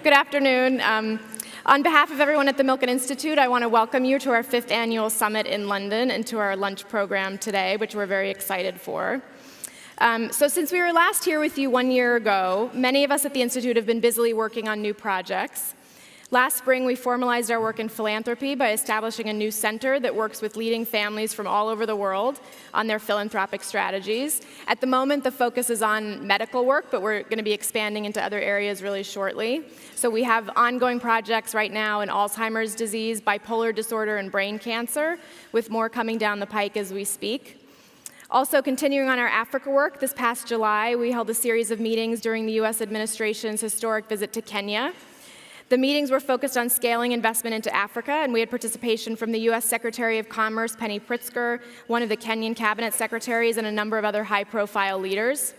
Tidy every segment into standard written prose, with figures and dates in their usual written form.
Good afternoon. On behalf of everyone at the Milken Institute, I want to welcome you to our 5th annual summit in London and to our lunch program today, which we're very excited for. So since we were last here with you 1 year ago, many of us at the Institute have been busily working on new projects. Last spring, we formalized our work in philanthropy by establishing a new center that works with leading families from all over the world on their philanthropic strategies. At the moment, the focus is on medical work, but we're going to be expanding into other areas really shortly. So we have ongoing projects right now in Alzheimer's disease, bipolar disorder, and brain cancer, with more coming down the pike as we speak. Also, continuing on our Africa work, this past July, we held a series of meetings during the U.S. administration's historic visit to Kenya. The meetings were focused on scaling investment into Africa, and we had participation from the U.S. Secretary of Commerce, Penny Pritzker, one of the Kenyan cabinet secretaries, and a number of other high-profile leaders.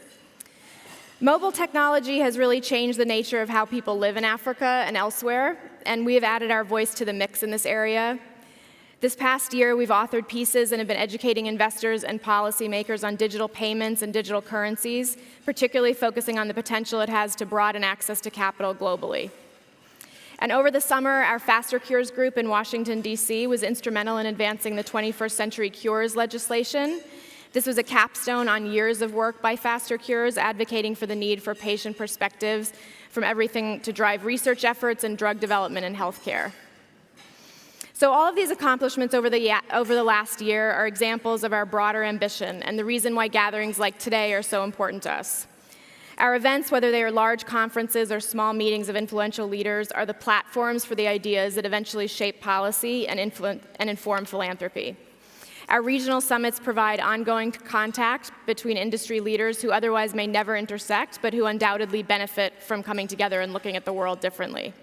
Mobile technology has really changed the nature of how people live in Africa and elsewhere, and we have added our voice to the mix in this area. This past year, we've authored pieces and have been educating investors and policymakers on digital payments and digital currencies, particularly focusing on the potential it has to broaden access to capital globally. And over the summer, our Faster Cures group in Washington, D.C. was instrumental in advancing the 21st Century Cures legislation. This was a capstone on years of work by Faster Cures, advocating for the need for patient perspectives from everything to drive research efforts and drug development in healthcare. So all of these accomplishments over the last year are examples of our broader ambition and the reason why gatherings like today are so important to us. Our events, whether they are large conferences or small meetings of influential leaders, are the platforms for the ideas that eventually shape policy and inform philanthropy. Our regional summits provide ongoing contact between industry leaders who otherwise may never intersect, but who undoubtedly benefit from coming together and looking at the world differently.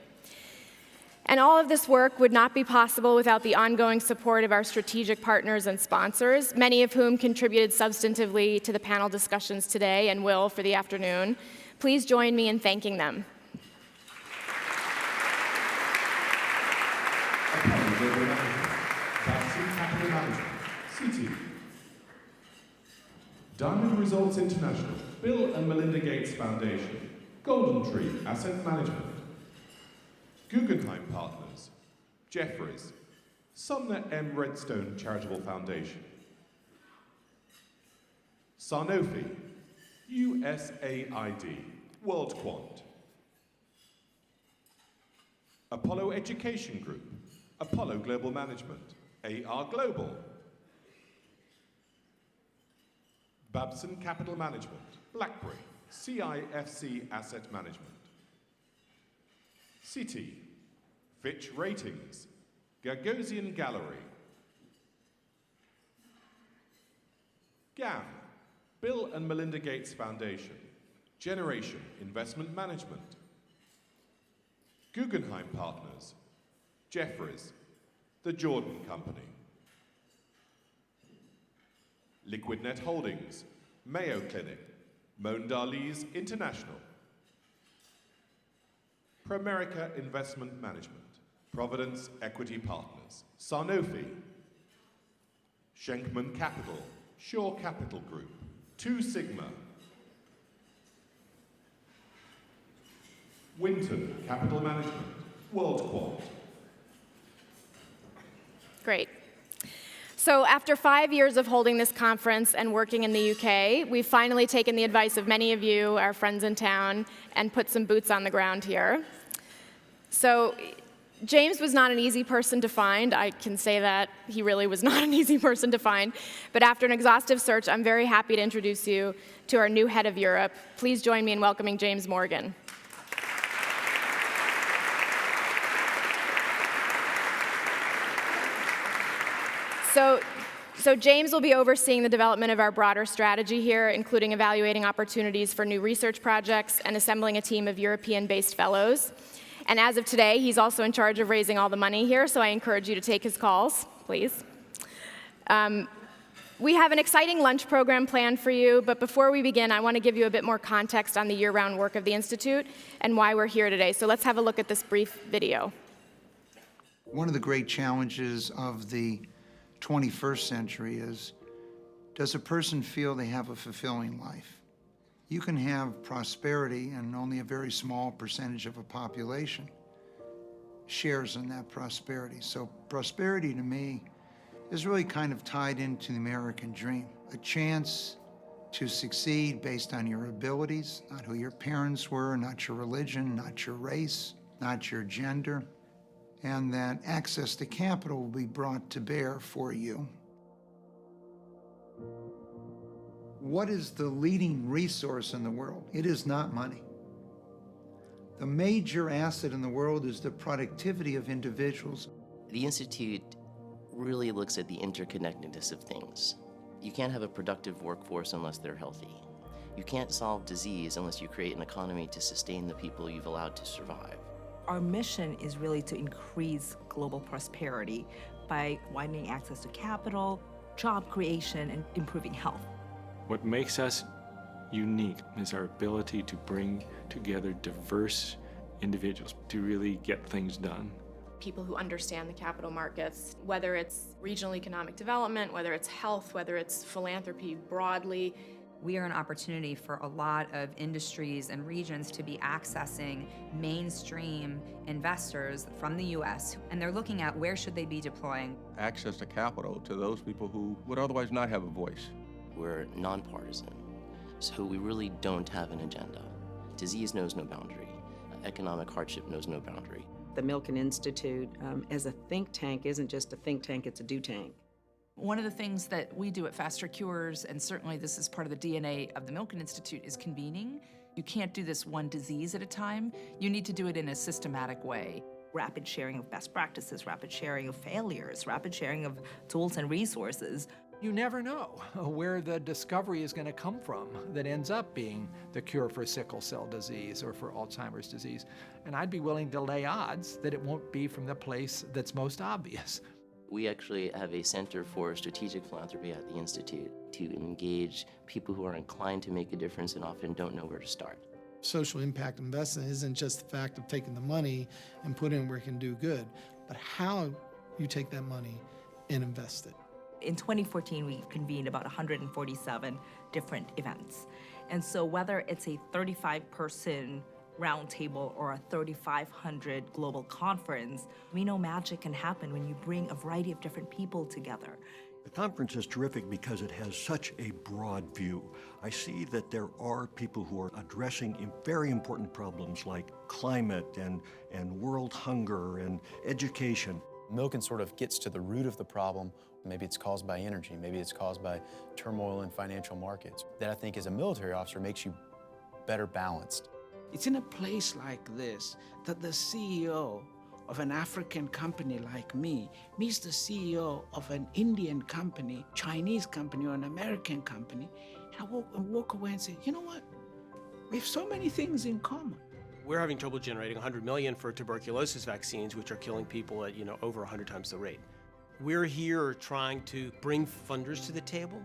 And all of this work would not be possible without the ongoing support of our strategic partners and sponsors, many of whom contributed substantively to the panel discussions today and will for the afternoon. Please join me in thanking them. Diamond Results International, Bill and Melinda Gates Foundation, Golden Tree Asset Management, Guggenheim Partners, Jefferies, Sumner M. Redstone Charitable Foundation, Sanofi, USAID, WorldQuant, Apollo Education Group, Apollo Global Management, AR Global, Babson Capital Management, BlackBerry, CIFC Asset Management, Citi, Fitch Ratings, Gagosian Gallery, GAM, Bill and Melinda Gates Foundation, Generation Investment Management, Guggenheim Partners, Jefferies, The Jordan Company, LiquidNet Holdings, Mayo Clinic, Mondale's International, Pramerica Investment Management, Providence Equity Partners, Sanofi, Schenkman Capital, Shore Capital Group, 2 Sigma, Winton Capital Management, WorldQuant. Great. So after 5 years of holding this conference and working in the UK, we've finally taken the advice of many of you, our friends in town, and put some boots on the ground here. So James was not an easy person to find. I can say that. He really was not an easy person to find. But after an exhaustive search, I'm very happy to introduce you to our new head of Europe. Please join me in welcoming James Morgan. So James will be overseeing the development of our broader strategy here, including evaluating opportunities for new research projects and assembling a team of European-based fellows. And as of today, he's also in charge of raising all the money here, so I encourage you to take his calls, please. We have an exciting lunch program planned for you, but before we begin, I want to give you a bit more context on the year-round work of the Institute and why we're here today. So let's have a look at this brief video. One of the great challenges of the 21st century is, does a person feel they have a fulfilling life? You can have prosperity and only a very small percentage of a population shares in that prosperity. So prosperity to me is really kind of tied into the American dream, a chance to succeed based on your abilities, not who your parents were, not your religion, not your race, not your gender, and that access to capital will be brought to bear for you. What is the leading resource in the world? It is not money. The major asset in the world is the productivity of individuals. The Institute really looks at the interconnectedness of things. You can't have a productive workforce unless they're healthy. You can't solve disease unless you create an economy to sustain the people you've allowed to survive. Our mission is really to increase global prosperity by widening access to capital, job creation, and improving health. What makes us unique is our ability to bring together diverse individuals to really get things done. People who understand the capital markets, whether it's regional economic development, whether it's health, whether it's philanthropy broadly. We are an opportunity for a lot of industries and regions to be accessing mainstream investors from the US, and they're looking at where should they be deploying. Access to capital to those people who would otherwise not have a voice. We're nonpartisan, so we really don't have an agenda. Disease knows no boundary. Economic hardship knows no boundary. The Milken Institute, as a think tank, isn't just a think tank, it's a do tank. One of the things that we do at Faster Cures, and certainly this is part of the DNA of the Milken Institute, is convening. You can't do this one disease at a time. You need to do it in a systematic way. Rapid sharing of best practices, rapid sharing of failures, rapid sharing of tools and resources. You never know where the discovery is going to come from that ends up being the cure for sickle cell disease or for Alzheimer's disease. And I'd be willing to lay odds that it won't be from the place that's most obvious. We actually have a Center for Strategic Philanthropy at the Institute to engage people who are inclined to make a difference and often don't know where to start. Social impact investing isn't just the fact of taking the money and putting it where it can do good, but how you take that money and invest it. In 2014, we convened about 147 different events. And so whether it's a 35-person roundtable or a 3,500 global conference, we know magic can happen when you bring a variety of different people together. The conference is terrific because it has such a broad view. I see that there are people who are addressing very important problems like climate and world hunger and education. Milken sort of gets to the root of the problem. Maybe it's caused by energy, maybe it's caused by turmoil in financial markets. That I think as a military officer makes you better balanced. It's in a place like this that the CEO of an African company like me meets the CEO of an Indian company, Chinese company, or an American company, and I walk away and say, you know what? We have so many things in common. We're having trouble generating 100 million for tuberculosis vaccines, which are killing people at, over 100 times the rate. We're here trying to bring funders to the table,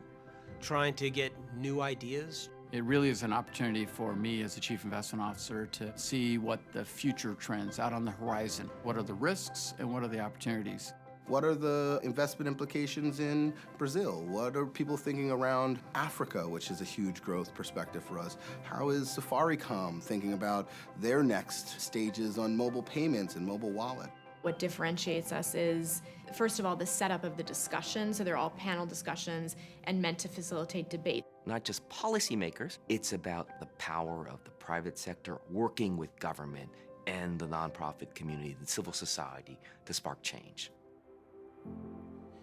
trying to get new ideas. It really is an opportunity for me as a chief investment officer to see what the future trends out on the horizon. What are the risks and what are the opportunities? What are the investment implications in Brazil? What are people thinking around Africa, which is a huge growth perspective for us? How is Safaricom thinking about their next stages on mobile payments and mobile wallet? What differentiates us is, first of all, the setup of the discussion. So they're all panel discussions and meant to facilitate debate. Not just policymakers, it's about the power of the private sector working with government and the nonprofit community, the civil society, to spark change.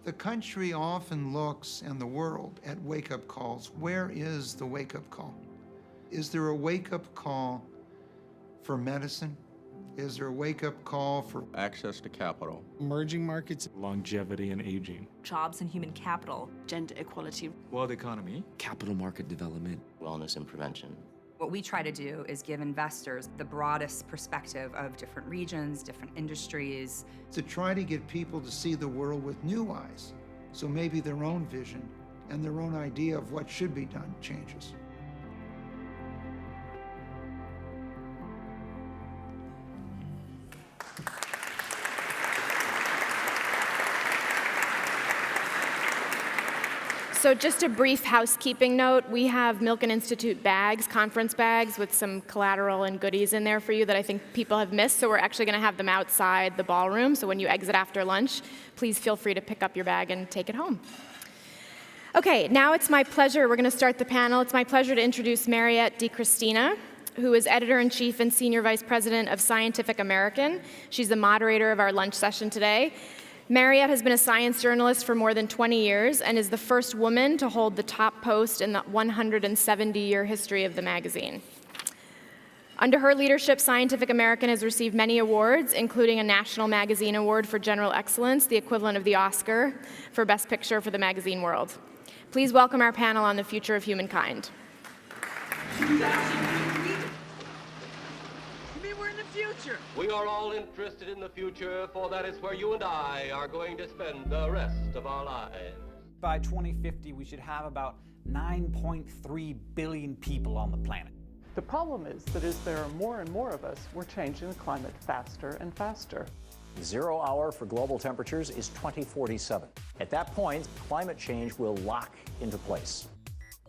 The country often looks, and the world, at wake-up calls. Where is the wake-up call? Is there a wake-up call for medicine? Is there a wake-up call for access to capital? Emerging markets. Longevity and aging. Jobs and human capital. Gender equality. World economy. Capital market development. Wellness and prevention. What we try to do is give investors the broadest perspective of different regions, different industries. To try to get people to see the world with new eyes, so maybe their own vision and their own idea of what should be done changes. So just a brief housekeeping note, we have Milken Institute bags, conference bags, with some collateral and goodies in there for you that I think people have missed, so we're actually going to have them outside the ballroom, so when you exit after lunch, please feel free to pick up your bag and take it home. Okay, now it's my pleasure, we're going to start the panel, it's my pleasure to introduce Mariette DiChristina, who is Editor-in-Chief and Senior Vice President of Scientific American. She's the moderator of our lunch session today. Mariette has been a science journalist for more than 20 years and is the first woman to hold the top post in the 170-year history of the magazine. Under her leadership, Scientific American has received many awards, including a National Magazine Award for General Excellence, the equivalent of the Oscar for Best Picture for the magazine world. Please welcome our panel on the future of humankind. We are all interested in the future, for that is where you and I are going to spend the rest of our lives. By 2050, we should have about 9.3 billion people on the planet. The problem is that as there are more and more of us, we're changing the climate faster and faster. The 0 hour for global temperatures is 2047. At that point, climate change will lock into place.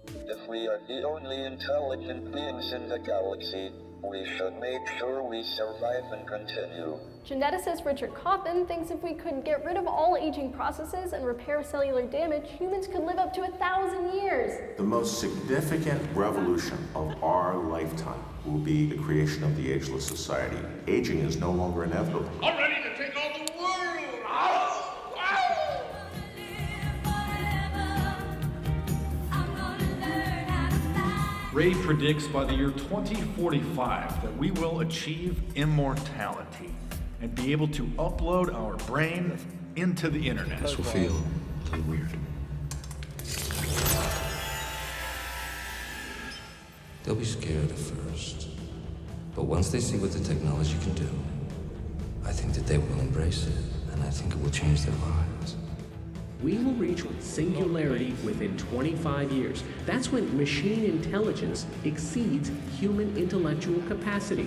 If we are the only intelligent beings in the galaxy, we should make sure we survive and continue. Geneticist Richard Coffin thinks if we could get rid of all aging processes and repair cellular damage, humans could live up to 1,000 years. The most significant revolution of our lifetime will be the creation of the ageless society. Aging is no longer inevitable. I'm ready to take on the world! Ray predicts by the year 2045 that we will achieve immortality and be able to upload our brain into the internet. This will feel a little weird. They'll be scared at first, but once they see what the technology can do, I think that they will embrace it, and I think it will change their lives. We will reach singularity within 25 years. That's when machine intelligence exceeds human intellectual capacity.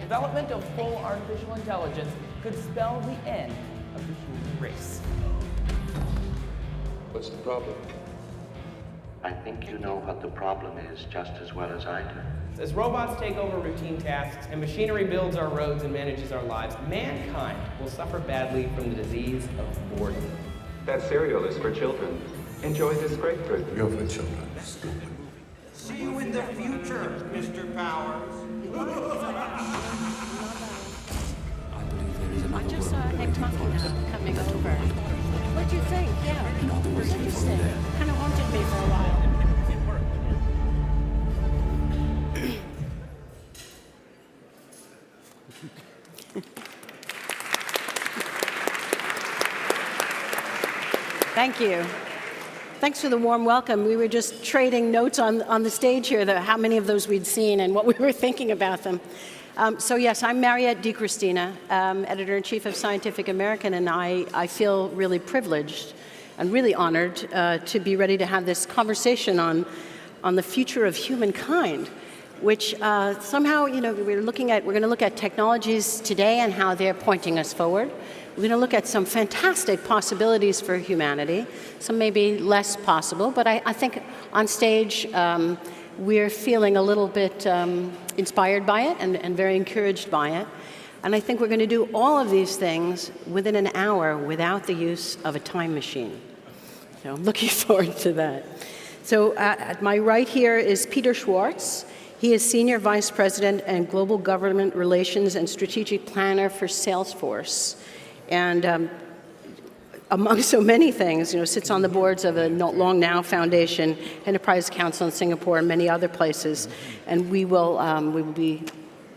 Development of full artificial intelligence could spell the end of the human race. What's the problem? I think you know what the problem is just as well as I do. As robots take over routine tasks and machinery builds our roads and manages our lives, mankind will suffer badly from the disease of boredom. That cereal is for children. Enjoy this grapefruit. Go for children. See you in the future, Mr. Powers. I just saw a heck monkey now coming over. What'd you think? Yeah, it was interesting. Kind of haunted me for a while. Thank you. Thanks for the warm welcome. We were just trading notes on the stage here, how many of those we'd seen and what we were thinking about them. So yes, I'm Mariette DiChristina, Editor-in-Chief of Scientific American, and I feel really privileged and really honored to be ready to have this conversation on the future of humankind, which somehow, we're going to look at technologies today and how they're pointing us forward. We're going to look at some fantastic possibilities for humanity, some maybe less possible, but I think on stage we're feeling a little bit inspired by it and very encouraged by it. And I think we're going to do all of these things within an hour without the use of a time machine. So I'm looking forward to that. So at my right here is Peter Schwartz. He is Senior Vice President and Global Government Relations and Strategic Planner for Salesforce. And among so many things, sits on the boards of the Long Now Foundation, Enterprise Council in Singapore, and many other places. And we will be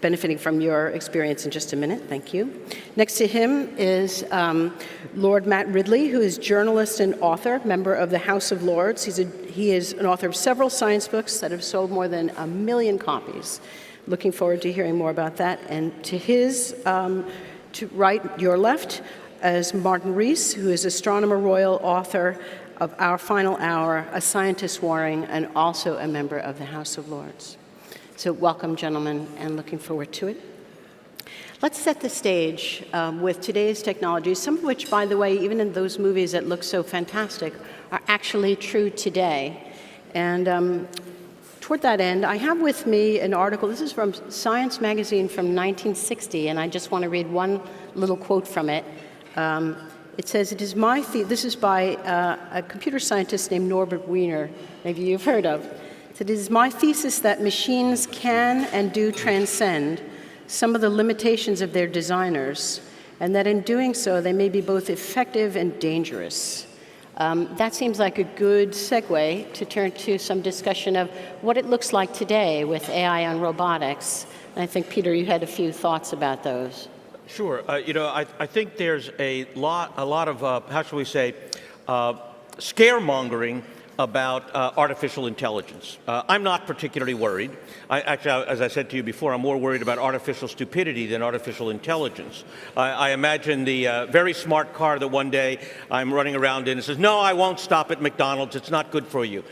benefiting from your experience in just a minute. Thank you. Next to him is Lord Matt Ridley, who is journalist and author, member of the House of Lords. He is an author of several science books that have sold more than 1 million copies. Looking forward to hearing more about that. And to his to right, your left, is Martin Rees, who is Astronomer Royal, author of Our Final Hour, A Scientist Warring, and also a member of the House of Lords. So welcome, gentlemen, and looking forward to it. Let's set the stage with today's technologies, some of which, by the way, even in those movies that look so fantastic, are actually true today. And toward that end, I have with me an article. This is from Science magazine from 1960, and I just want to read one little quote from it. It says, "It is my this is by a computer scientist named Norbert Wiener, maybe you've heard of. It is my thesis that machines can and do transcend some of the limitations of their designers, and that in doing so, they may be both effective and dangerous." That seems like a good segue to turn to some discussion of what it looks like today with AI and robotics. And I think, Peter, you had a few thoughts about those. Sure. I think there's a lot of, how shall we say, scaremongering about artificial intelligence. I'm not particularly worried. Actually, as I said to you before, I'm more worried about artificial stupidity than artificial intelligence. I imagine the very smart car that one day I'm running around in and says, "No, I won't stop at McDonald's. It's not good for you."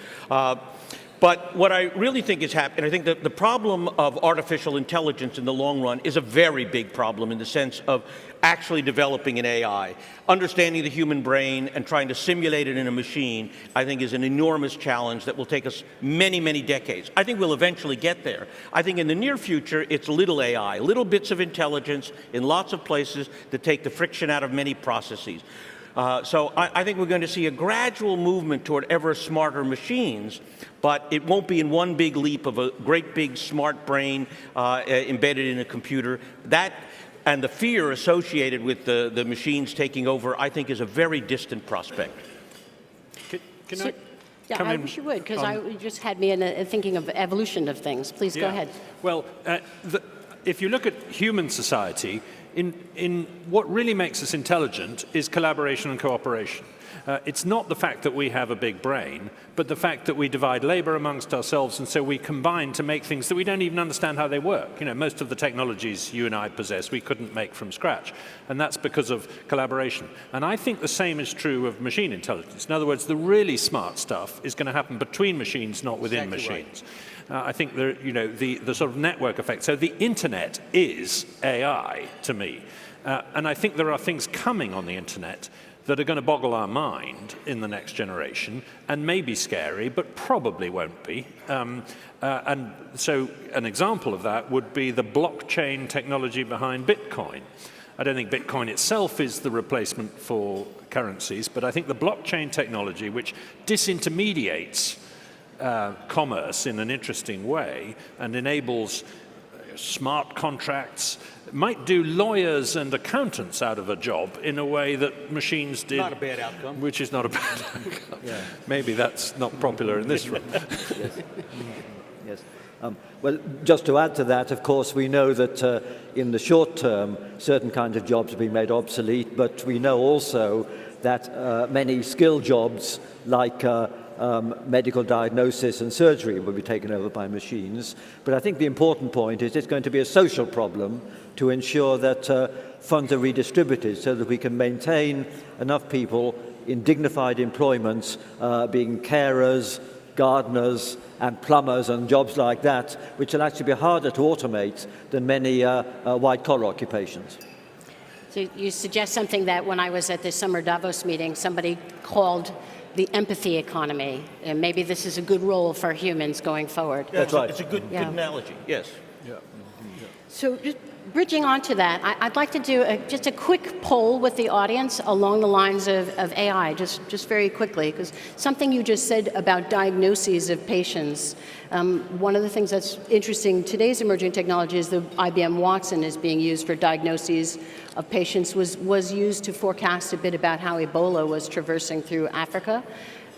But what I really think is happening, I think that the problem of artificial intelligence in the long run is a very big problem in the sense of actually developing an AI. Understanding the human brain and trying to simulate it in a machine, I think, is an enormous challenge that will take us many, many decades. I think we'll eventually get there. I think in the near future, it's little AI, little bits of intelligence in lots of places that take the friction out of many processes. So I think we're going to see a gradual movement toward ever smarter machines, but it won't be in one big leap of a great big smart brain embedded in a computer. That and the fear associated with the machines taking over, I think, is a very distant prospect. Can I come in? I wish you would, because you just had me in thinking of evolution of things. Please go ahead. Well, if you look at human society, in what really makes us intelligent is collaboration and cooperation. It's not the fact that we have a big brain, but the fact that we divide labor amongst ourselves, and so we combine to make things that we don't even understand how they work. You know, most of the technologies you and I possess, we couldn't make from scratch, and that's because of collaboration. And I think the same is true of machine intelligence. In other words, the really smart stuff is going to happen between machines, not within machines. I think the sort of network effect. So the internet is AI to me, and I think there are things coming on the internet that are going to boggle our mind in the next generation and may be scary, but probably won't be. And so an example of that would be the blockchain technology behind Bitcoin. I don't think Bitcoin itself is the replacement for currencies, but I think the blockchain technology, which disintermediates commerce in an interesting way and enables smart contracts, might do lawyers and accountants out of a job in a way that machines did. Not a bad outcome. Which is not a bad outcome. Yeah. Maybe that's not popular in this room. Yes. Yes. Well, just to add to that, of course, we know that in the short term, certain kinds of jobs have been made obsolete, but we know also that many skilled jobs like medical diagnosis and surgery will be taken over by machines. But I think the important point is it's going to be a social problem to ensure that funds are redistributed so that we can maintain enough people in dignified employments, being carers, gardeners, and plumbers and jobs like that, which will actually be harder to automate than many white-collar occupations. So you suggest something that when I was at the summer Davos meeting, somebody called the empathy economy, and maybe this is a good role for humans going forward. Yeah, that's right. It's a good analogy, yes. Yeah. So just bridging on to that, I'd like to do just a quick poll with the audience along the lines of AI, just very quickly, because something you just said about diagnoses of patients. One of the things that's interesting, today's emerging technology is the IBM Watson is being used for diagnoses of patients, was used to forecast a bit about how Ebola was traversing through Africa.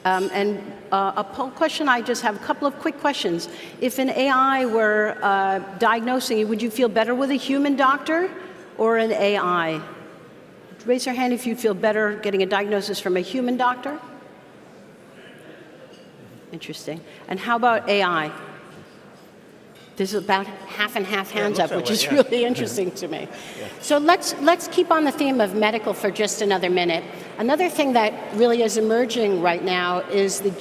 And a poll question, I just have a couple of quick questions. If an AI were diagnosing you, would you feel better with a human doctor or an AI? Raise your hand if you feel better getting a diagnosis from a human doctor. Interesting. And how about AI? There's about half and half hands up, which is really interesting to me. Yeah. So let's keep on the theme of medical for just another minute. Another thing that really is emerging right now is the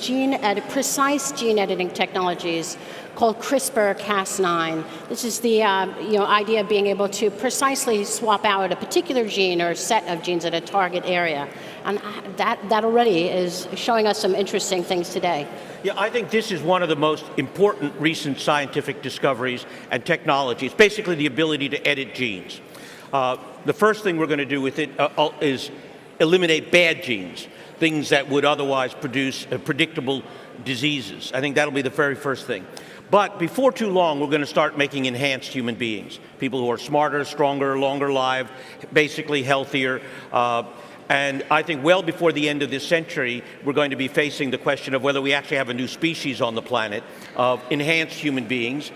precise gene editing technologies, called CRISPR-Cas9. This is the idea of being able to precisely swap out a particular gene or set of genes at a target area. And that already is showing us some interesting things today. Yeah, I think this is one of the most important recent scientific discoveries and technologies, basically the ability to edit genes. The first thing we're going to do with it is eliminate bad genes, things that would otherwise produce predictable diseases. I think that'll be the very first thing. But before too long, we're going to start making enhanced human beings, people who are smarter, stronger, longer lived, basically healthier. And I think well before the end of this century, we're going to be facing the question of whether we actually have a new species on the planet of enhanced human beings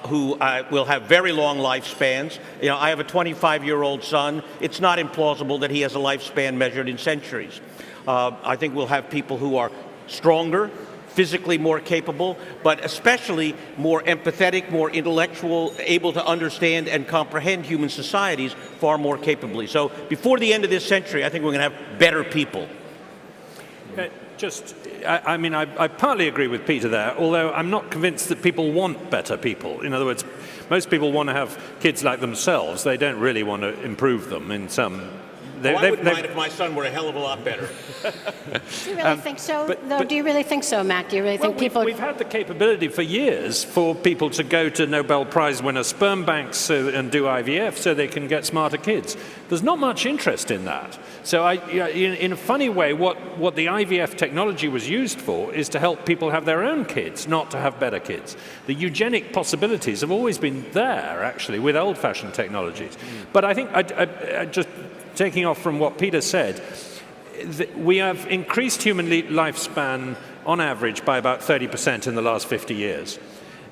who will have very long lifespans. You know, I have a 25-year-old son. It's not implausible that he has a lifespan measured in centuries. I think we'll have people who are stronger, physically more capable, but especially more empathetic, more intellectual, able to understand and comprehend human societies far more capably. So before the end of this century, I think we're going to have better people. I partly agree with Peter there, although I'm not convinced that people want better people. In other words, most people want to have kids like themselves. They don't really want to improve them in some... I wouldn't mind if my son were a hell of a lot better. Do you really think so, though? Do you really think so, Matt? Do you really think people... We've had the capability for years for people to go to Nobel Prize winner sperm banks and do IVF so they can get smarter kids. There's not much interest in that. So in a funny way, what the IVF technology was used for is to help people have their own kids, not to have better kids. The eugenic possibilities have always been there, actually, with old-fashioned technologies. But I think, I just taking off from what Peter said, we have increased human lifespan on average by about 30% in the last 50 years.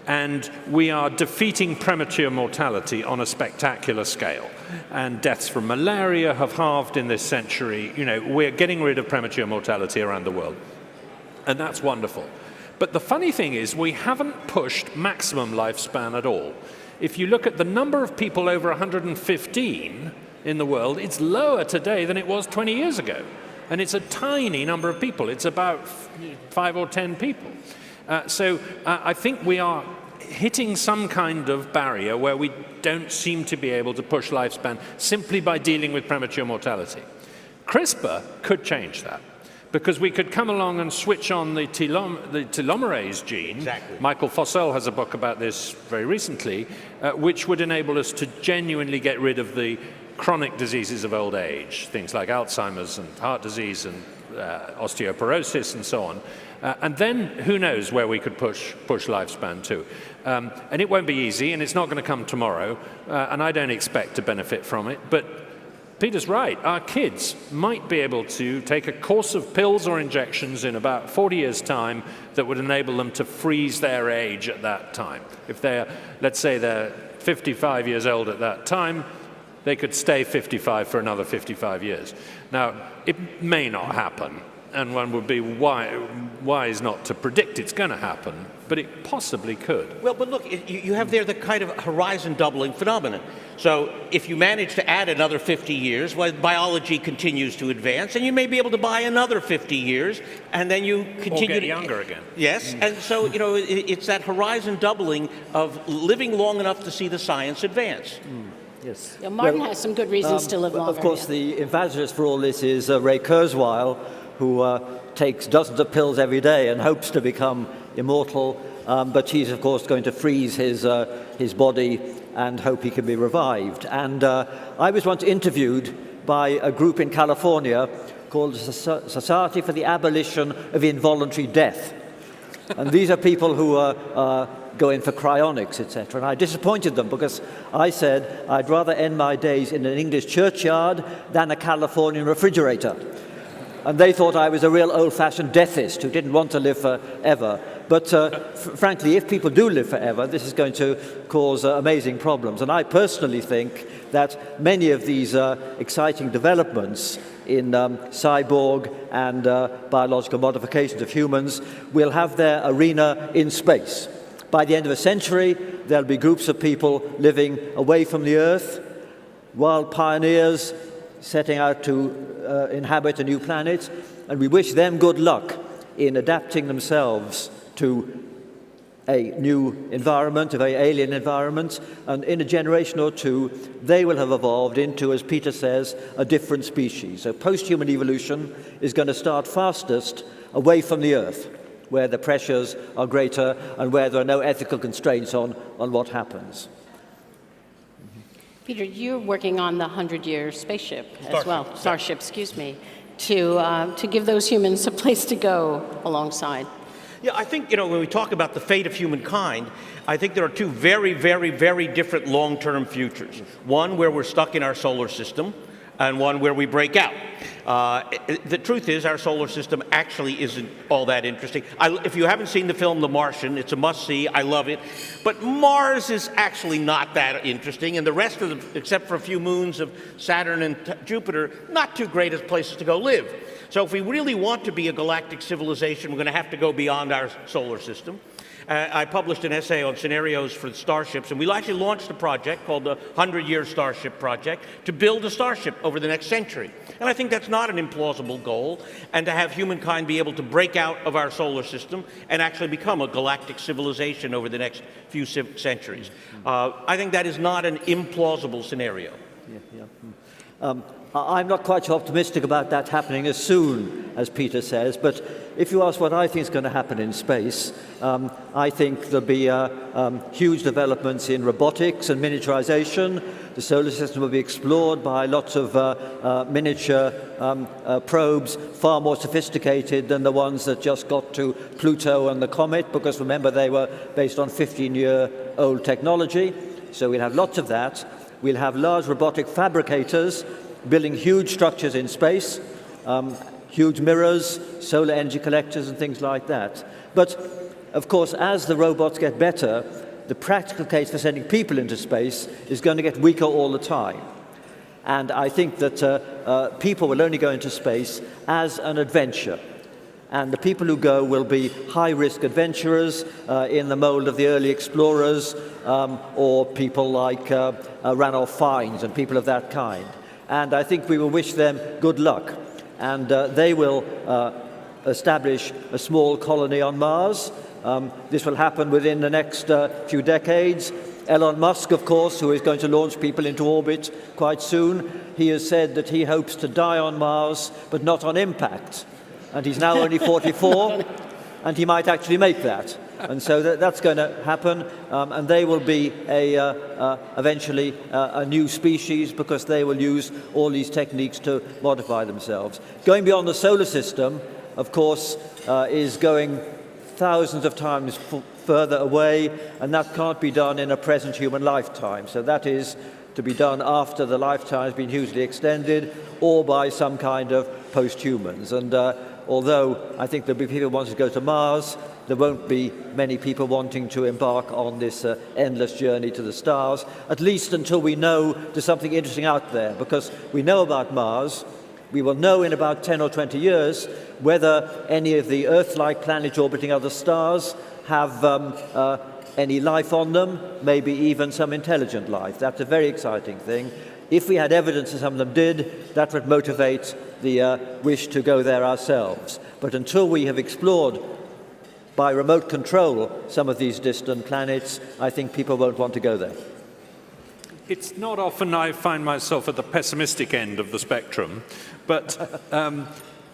And we are defeating premature mortality on a spectacular scale. And deaths from malaria have halved in this century. You know, we're getting rid of premature mortality around the world. And that's wonderful. But the funny thing is, we haven't pushed maximum lifespan at all. If you look at the number of people over 115 in the world, it's lower today than it was 20 years ago. And it's a tiny number of people. It's about 5 or 10 people. So I think we are hitting some kind of barrier where we don't seem to be able to push lifespan simply by dealing with premature mortality. CRISPR could change that, because we could come along and switch on the telomerase gene. Exactly. Michael Fossell has a book about this very recently, which would enable us to genuinely get rid of the chronic diseases of old age, things like Alzheimer's and heart disease and osteoporosis and so on. And then who knows where we could push lifespan to. And it won't be easy, and it's not going to come tomorrow, and I don't expect to benefit from it. But Peter's right. Our kids might be able to take a course of pills or injections in about 40 years' time that would enable them to freeze their age at that time. If they're, let's say they're 55 years old at that time, they could stay 55 for another 55 years. Now, it may not happen, and one would be wise not to predict it's going to happen, but it possibly could. Well, but look, you have there the kind of horizon doubling phenomenon. So if you manage to add another 50 years, well, biology continues to advance, and you may be able to buy another 50 years, and then you continue or get to younger again. Yes, and so, you know, it's that horizon doubling of living long enough to see the science advance. Yes. Yeah, Martin has some good reasons to live longer. Of course, the evangelist for all this is Ray Kurzweil, who takes dozens of pills every day and hopes to become immortal. But he's, of course, going to freeze his body and hope he can be revived. And I was once interviewed by a group in California called the Society for the Abolition of Involuntary Death. And these are people who go in for cryonics, etc. And I disappointed them because I said I'd rather end my days in an English churchyard than a Californian refrigerator. And they thought I was a real old-fashioned deathist who didn't want to live forever. But frankly, if people do live forever, this is going to cause amazing problems. And I personally think that many of these exciting developments in cyborg and biological modifications of humans will have their arena in space. By the end of a century, there'll be groups of people living away from the Earth, wild pioneers setting out to inhabit a new planet, and we wish them good luck in adapting themselves to a new environment, a very alien environment, and in a generation or two, they will have evolved into, as Peter says, a different species. So post-human evolution is going to start fastest away from the Earth, where the pressures are greater and where there are no ethical constraints on what happens. Peter, you're working on the 100-year spaceship as well, Starship, excuse me, to give those humans a place to go alongside. Yeah, I think, when we talk about the fate of humankind, I think there are two very, very, very different long-term futures. One where we're stuck in our solar system, and one where we break out. The truth is, our solar system actually isn't all that interesting. If you haven't seen the film The Martian, it's a must-see. I love it. But Mars is actually not that interesting, and the rest of them, except for a few moons of Saturn and Jupiter, not too great as places to go live. So if we really want to be a galactic civilization, we're going to have to go beyond our solar system. I published an essay on scenarios for the starships, and we actually launched a project called the 100-Year Starship Project to build a starship over the next century. And I think that's not an implausible goal, and to have humankind be able to break out of our solar system and actually become a galactic civilization over the next few centuries. I think that is not an implausible scenario. I'm not quite so optimistic about that happening as soon as Peter says, but if you ask what I think is going to happen in space, I think there'll be huge developments in robotics and miniaturization. The solar system will be explored by lots of miniature probes, far more sophisticated than the ones that just got to Pluto and the comet, because remember, they were based on 15-year-old technology. So we'll have lots of that. We'll have large robotic fabricators building huge structures in space, huge mirrors, solar energy collectors, and things like that. But, of course, as the robots get better, the practical case for sending people into space is going to get weaker all the time. And I think that people will only go into space as an adventure. And the people who go will be high-risk adventurers in the mold of the early explorers, or people like Ranulph Fiennes and people of that kind. And I think we will wish them good luck. And they will establish a small colony on Mars. This will happen within the next few decades. Elon Musk, of course, who is going to launch people into orbit quite soon, he has said that he hopes to die on Mars, but not on impact. And he's now only 44, and he might actually make that. And so that's going to happen, and they will be eventually a new species, because they will use all these techniques to modify themselves. Going beyond the solar system, of course, is going thousands of times further away, and that can't be done in a present human lifetime. So that is to be done after the lifetime has been hugely extended, or by some kind of post-humans. And although I think there'll be people wanting to go to Mars, there won't be many people wanting to embark on this endless journey to the stars, at least until we know there's something interesting out there. Because we know about Mars, we will know in about 10 or 20 years whether any of the Earth-like planets orbiting other stars have any life on them, maybe even some intelligent life. That's a very exciting thing. If we had evidence that some of them did, that would motivate the wish to go there ourselves. But until we have explored by remote control some of these distant planets, I think people won't want to go there. It's not often I find myself at the pessimistic end of the spectrum, but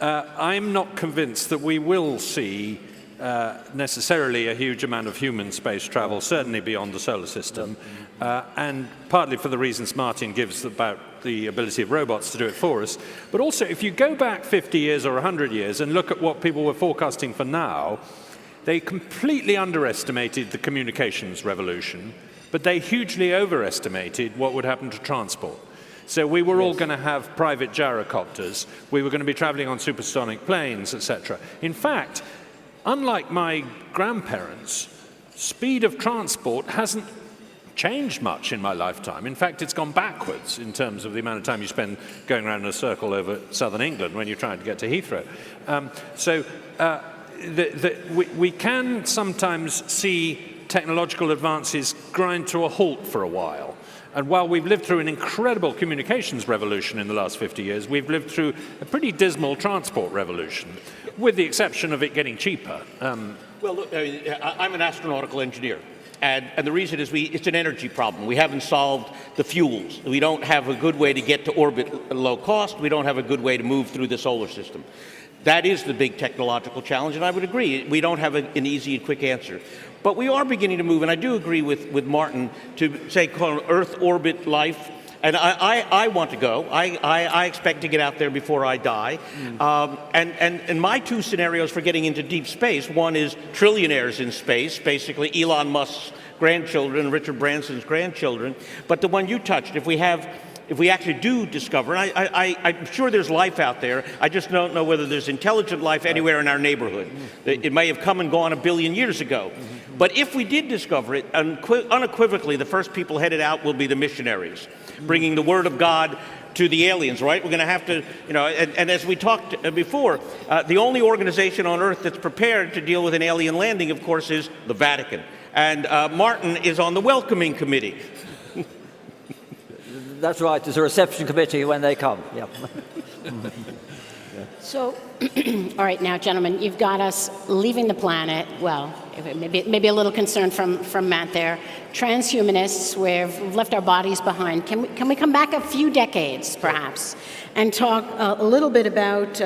I'm not convinced that we will see necessarily a huge amount of human space travel, certainly beyond the solar system, and partly for the reasons Martin gives about the ability of robots to do it for us. But also, if you go back 50 years or 100 years and look at what people were forecasting for now, they completely underestimated the communications revolution, but they hugely overestimated what would happen to transport. So we were all going to have private gyrocopters, we were going to be traveling on supersonic planes, etc. In fact, unlike my grandparents, speed of transport hasn't changed much in my lifetime. In fact, it's gone backwards in terms of the amount of time you spend going around in a circle over southern England when you're trying to get to Heathrow. We can sometimes see technological advances grind to a halt for a while. And while we've lived through an incredible communications revolution in the last 50 years, we've lived through a pretty dismal transport revolution, with the exception of it getting cheaper. Well, look, I'm an astronautical engineer. And the reason is it's an energy problem. We haven't solved the fuels. We don't have a good way to get to orbit at low cost. We don't have a good way to move through the solar system. That is the big technological challenge, and I would agree. We don't have an easy and quick answer. But we are beginning to move, and I do agree with Martin to say, call it Earth orbit life. And I want to go. I expect to get out there before I die. And my two scenarios for getting into deep space, one is trillionaires in space, basically Elon Musk's grandchildren, Richard Branson's grandchildren. But the one you touched, if we actually do discover, and I'm sure there's life out there, I just don't know whether there's intelligent life anywhere in our neighborhood. It may have come and gone a billion years ago. But if we did discover it, unequivocally, the first people headed out will be the missionaries, bringing the word of God to the aliens, right? We're going to have to, and as we talked before, the only organization on Earth that's prepared to deal with an alien landing, of course, is the Vatican. And Martin is on the welcoming committee. That's right. There's a reception committee when they come. Yeah. So, all right, now, gentlemen, you've got us leaving the planet. Well, maybe a little concern from Matt there. Transhumanists, we've left our bodies behind. Can we come back a few decades, perhaps, and talk a little bit about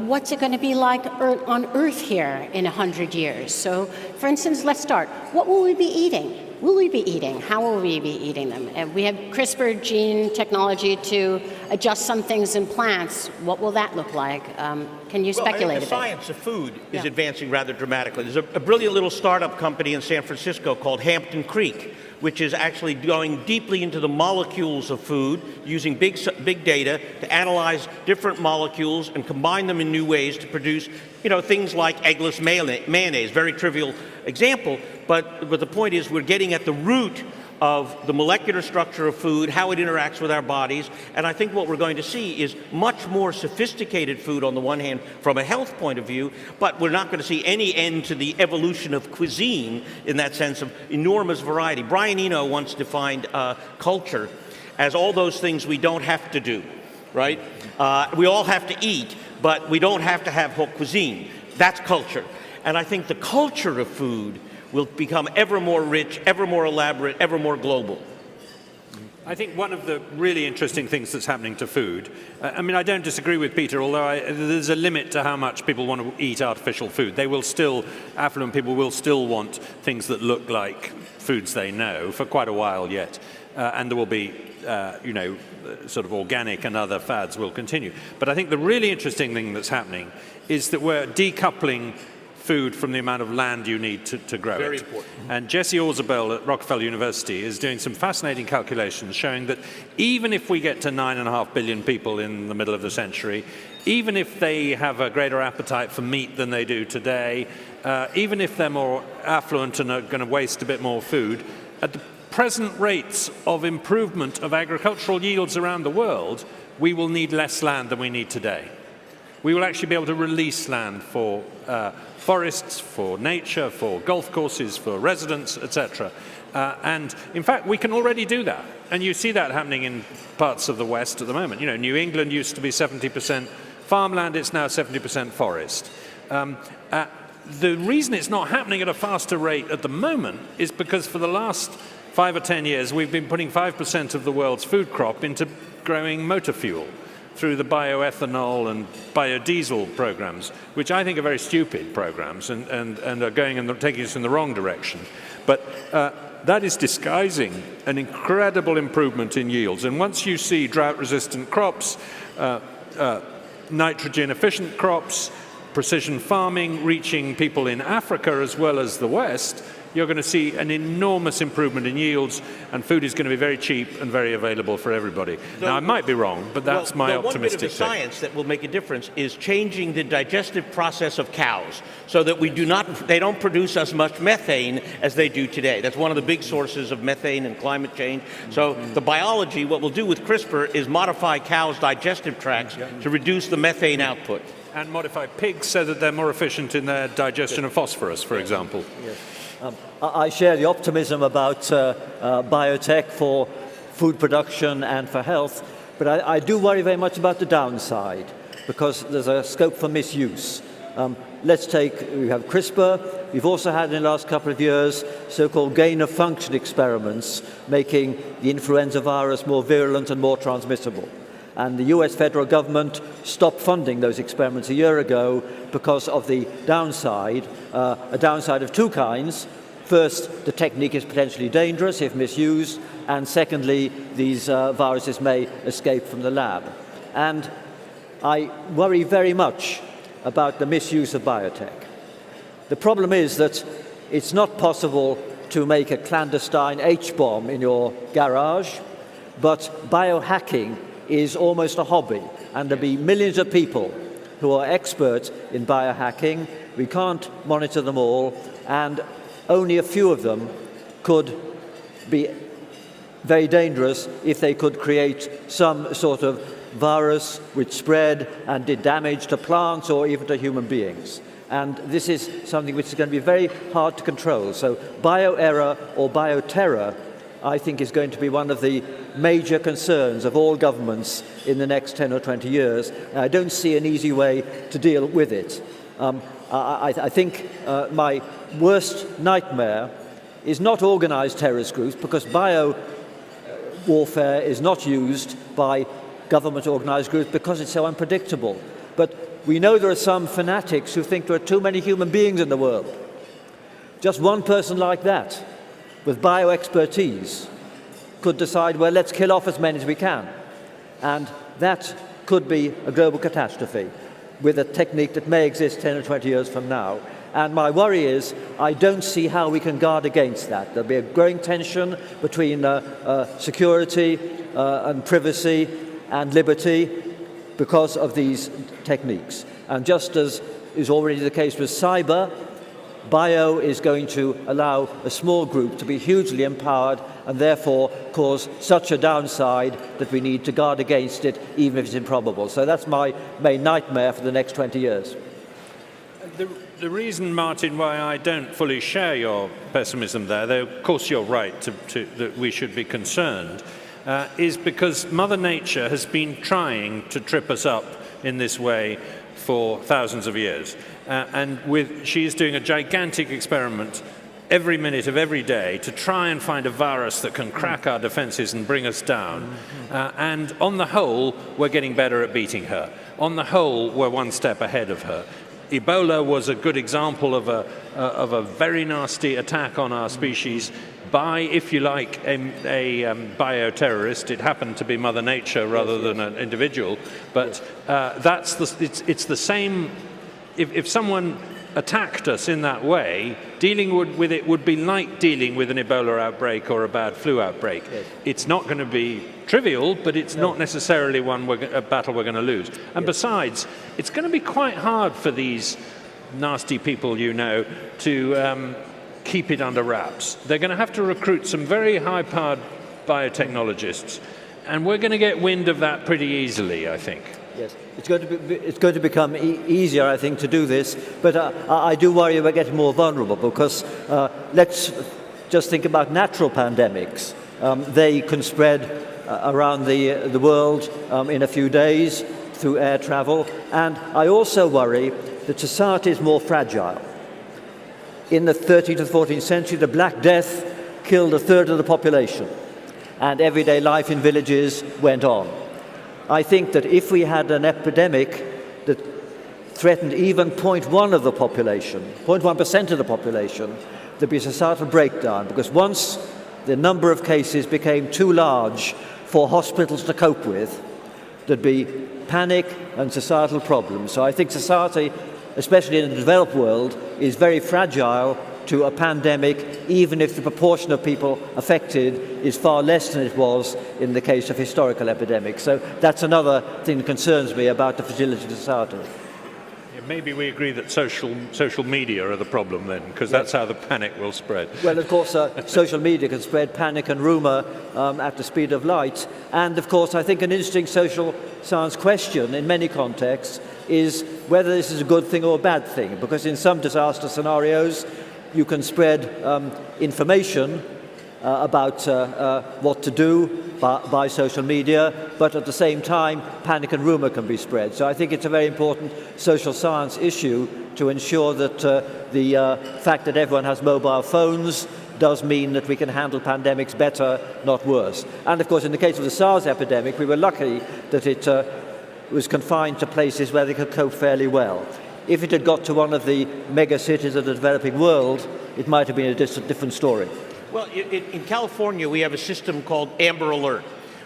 what's it going to be like on Earth here in 100 years? So, for instance, let's start. What will we be eating? Will we be eating? How will we be eating them? And we have CRISPR gene technology to adjust some things in plants. What will that look like? Can you speculate a bit? The science of food is advancing rather dramatically. There's a brilliant little startup company in San Francisco called Hampton Creek, which is actually going deeply into the molecules of food, using big data to analyze different molecules and combine them in new ways to produce, things like eggless mayonnaise, very trivial example, but the point is we're getting at the root of the molecular structure of food, how it interacts with our bodies, and I think what we're going to see is much more sophisticated food on the one hand from a health point of view, but we're not going to see any end to the evolution of cuisine in that sense of enormous variety. Brian Eno once defined culture as all those things we don't have to do, right? We all have to eat, but we don't have to have haute cuisine. That's culture. And I think the culture of food will become ever more rich, ever more elaborate, ever more global. I think one of the really interesting things that's happening to food, I don't disagree with Peter, although there's a limit to how much people want to eat artificial food. Affluent people will still want things that look like foods they know for quite a while yet. And there will be, sort of organic and other fads will continue. But I think the really interesting thing that's happening is that we're decoupling food from the amount of land you need to grow it. Very important. And Jesse Orzabel at Rockefeller University is doing some fascinating calculations showing that even if we get to 9.5 billion people in the middle of the century, even if they have a greater appetite for meat than they do today, even if they're more affluent and are going to waste a bit more food, at the present rates of improvement of agricultural yields around the world, we will need less land than we need today. We will actually be able to release land for forests, for nature, for golf courses, for residents, etc. And in fact, we can already do that. And you see that happening in parts of the West at the moment. New England used to be 70% farmland, it's now 70% forest. The reason it's not happening at a faster rate at the moment is because for the last 5 or 10 years, we've been putting 5% of the world's food crop into growing motor fuel through the bioethanol and biodiesel programs, which I think are very stupid programs and are going and taking us in the wrong direction. But that is disguising an incredible improvement in yields. And once you see drought-resistant crops, nitrogen-efficient crops, precision farming reaching people in Africa as well as the West, you're going to see an enormous improvement in yields, and food is going to be very cheap and very available for everybody. Now, I might be wrong, but that's my optimistic One bit of the take. science that will make a difference is changing the digestive process of cows so that they don't produce as much methane as they do today. That's one of the big sources of methane and climate change. So the biology, what we'll do with CRISPR is modify cows' digestive tracts to reduce the methane output. and modify pigs so that they're more efficient in their digestion of phosphorus, for example. Yes. I share the optimism about biotech for food production and for health, but I do worry very much about the downside, because there's a scope for misuse. We have CRISPR. We've also had in the last couple of years so-called gain-of-function experiments making the influenza virus more virulent and more transmissible. And the US federal government stopped funding those experiments a year ago because of the downside, a downside of two kinds. First, the technique is potentially dangerous if misused, and secondly, these viruses may escape from the lab. And I worry very much about the misuse of biotech. The problem is that it's not possible to make a clandestine H-bomb in your garage, but biohacking is almost a hobby, and there'll be millions of people who are experts in biohacking. We can't monitor them all, and only a few of them could be very dangerous if they could create some sort of virus which spread and did damage to plants or even to human beings. And this is something which is going to be very hard to control. So bioerror or bioterror, I think, is going to be one of the major concerns of all governments in the next 10 or 20 years. And I don't see an easy way to deal with it. I think my worst nightmare is not organized terrorist groups, because bio warfare is not used by government organized groups because it's so unpredictable. But we know there are some fanatics who think there are too many human beings in the world. Just one person like that, with bio expertise, could decide, well, let's kill off as many as we can. And that could be a global catastrophe with a technique that may exist 10 or 20 years from now. And my worry is, I don't see how we can guard against that. There'll be a growing tension between security and privacy and liberty because of these techniques. And just as is already the case with cyber, bio is going to allow a small group to be hugely empowered and therefore cause such a downside that we need to guard against it, even if it's improbable. So that's my main nightmare for the next 20 years. The reason, Martin, why I don't fully share your pessimism there, though of course you're right that we should be concerned, is because Mother Nature has been trying to trip us up in this way for thousands of years. She is doing a gigantic experiment every minute of every day to try and find a virus that can crack our defenses and bring us down. And on the whole, we're getting better at beating her. On the whole, we're one step ahead of her. Ebola was a good example of a very nasty attack on our species by, if you like, a bioterrorist. It happened to be Mother Nature rather than an individual, but it's the same. If someone attacked us in that way, dealing with it would be like dealing with an Ebola outbreak or a bad flu outbreak. Yes. It's not going to be trivial, but it's not necessarily a battle we're going to lose. And besides, it's going to be quite hard for these nasty people, to keep it under wraps. They're going to have to recruit some very high-powered biotechnologists, and we're going to get wind of that pretty easily, I think. Yes, it's going to become easier, I think, to do this, but I do worry about getting more vulnerable, because let's just think about natural pandemics. They can spread around the world in a few days through air travel, and I also worry that society is more fragile. In the 13th to 14th century, the Black Death killed a third of the population, and everyday life in villages went on. I think that if we had an epidemic that threatened even 0.1% of the population, there'd be a societal breakdown, because once the number of cases became too large for hospitals to cope with, there'd be panic and societal problems. So I think society, especially in the developed world, is very fragile to a pandemic, even if the proportion of people affected is far less than it was in the case of historical epidemics. So that's another thing that concerns me about the fragility of society. Maybe we agree that social media are the problem then, because that's how the panic will spread. Well, of course, social media can spread panic and rumor at the speed of light. And, of course, I think an interesting social science question in many contexts is whether this is a good thing or a bad thing, because in some disaster scenarios, you can spread information about what to do by social media, but at the same time, panic and rumor can be spread. So I think it's a very important social science issue to ensure that the fact that everyone has mobile phones does mean that we can handle pandemics better, not worse. And of course, in the case of the SARS epidemic, we were lucky that it was confined to places where they could cope fairly well. If it had got to one of the mega cities of the developing world, it might have been a different story. Well, in California, we have a system called Amber Alert,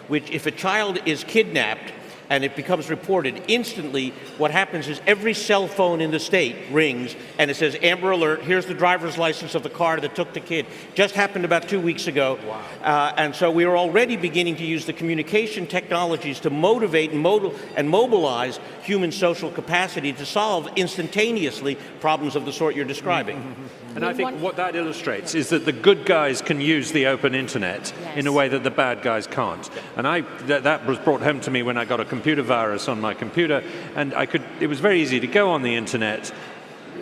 which if a child is kidnapped and it becomes reported, instantly what happens is every cell phone in the state rings and it says, Amber Alert, here's the driver's license of the car that took the kid. Just happened about 2 weeks ago. Wow. And so we are already beginning to use the communication technologies to motivate and mobilize human social capacity to solve instantaneously problems of the sort you're describing. And I think what that illustrates is that the good guys can use the open internet in a way that the bad guys can't. And that was brought home to me when I got a computer virus on my computer, and it was very easy to go on the internet